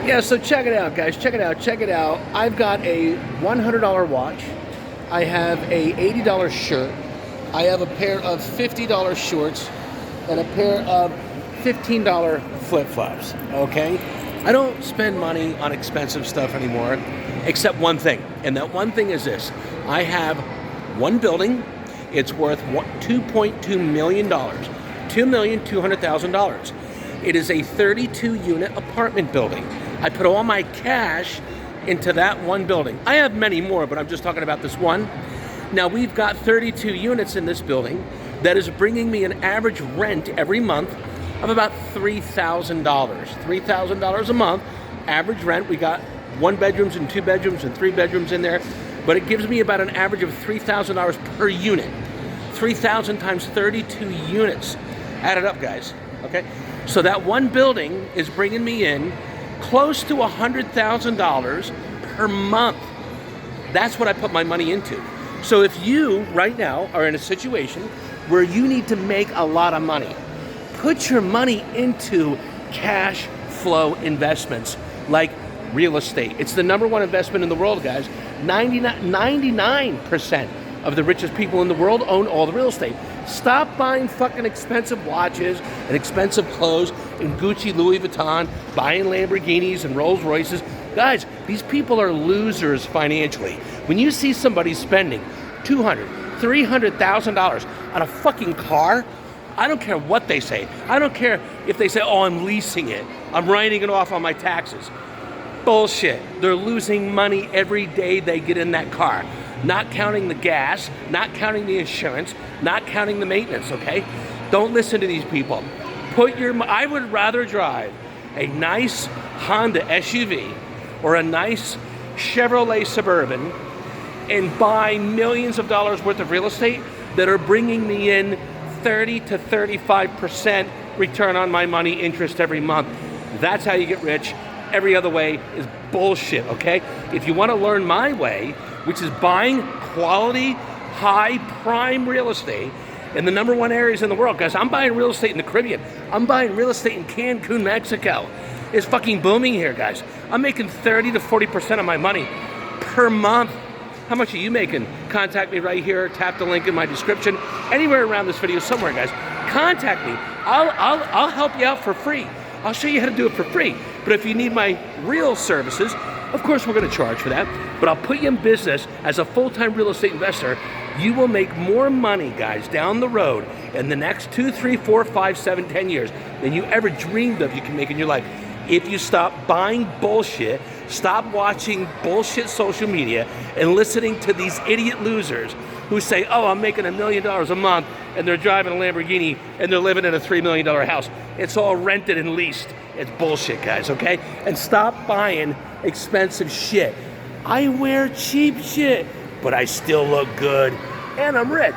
Yeah, so check it out, guys. Check it out. Check it out. I've got a $100 watch. I have a $80 shirt. I have a pair of $50 shorts and a pair of $15 flip-flops, okay? I don't spend money on expensive stuff anymore, except one thing. And that one thing is this. I have one building. It's worth $2.2 million. $2,200,000. It is a 32-unit apartment building. I put all my cash into that one building. I have many more, but I'm just talking about this one. Now, we've got 32 units in this building that is bringing me an average rent every month of about $3,000. $3,000 a month, average rent. We got 1 bedrooms and 2 bedrooms and 3 bedrooms in there, but it gives me about an average of $3,000 per unit. 3,000 times 32 units. Add it up, guys, okay? So that one building is bringing me in close to $100,000 per month. That's what I put my money into. So if you, right now, are in a situation where you need to make a lot of money, put your money into cash flow investments like real estate. It's the #1 investment in the world, guys. 99% of the richest people in the world own all the real estate. Stop buying fucking expensive watches and expensive clothes and Gucci, Louis Vuitton, buying Lamborghinis and Rolls Royces. Guys, these people are losers financially. When you see somebody spending $200,000, $300,000 on a fucking car, I don't care what they say. I don't care if they say, oh, I'm leasing it. I'm writing it off on my taxes. Bullshit. They're losing money every day they get in that car. Not counting the gas, not counting the insurance, not counting the maintenance, okay? Don't listen to these people. I would rather drive a nice Honda SUV or a nice Chevrolet Suburban and buy millions of dollars worth of real estate that are bringing me in 30 to 35% return on my money interest every month. That's how you get rich. Every other way is bullshit, okay? If you want to learn my way, which is buying quality, high prime real estate in the #1 areas in the world, guys, I'm buying real estate in the Caribbean. I'm buying real estate in Cancun, Mexico. It's fucking booming here, guys. I'm making 30 to 40% of my money per month. How much are you making? Contact me right here. Tap the link in my description. Anywhere around this video, somewhere, guys. Contact me. I'll help you out for free. I'll show you how to do it for free. But if you need my real services, of course we're going to charge for that. But I'll put you in business as a full-time real estate investor. You will make more money, guys, down the road in the next 2, 3, 4, 5, 7, 10 years than you ever dreamed of you can make in your life. If you stop buying bullshit, stop watching bullshit social media and listening to these idiot losers who say, oh, I'm making $1 million a month and they're driving a Lamborghini and they're living in a $3 million house. It's all rented and leased. It's bullshit, guys, okay? And stop buying expensive shit. I wear cheap shit, but I still look good and I'm rich.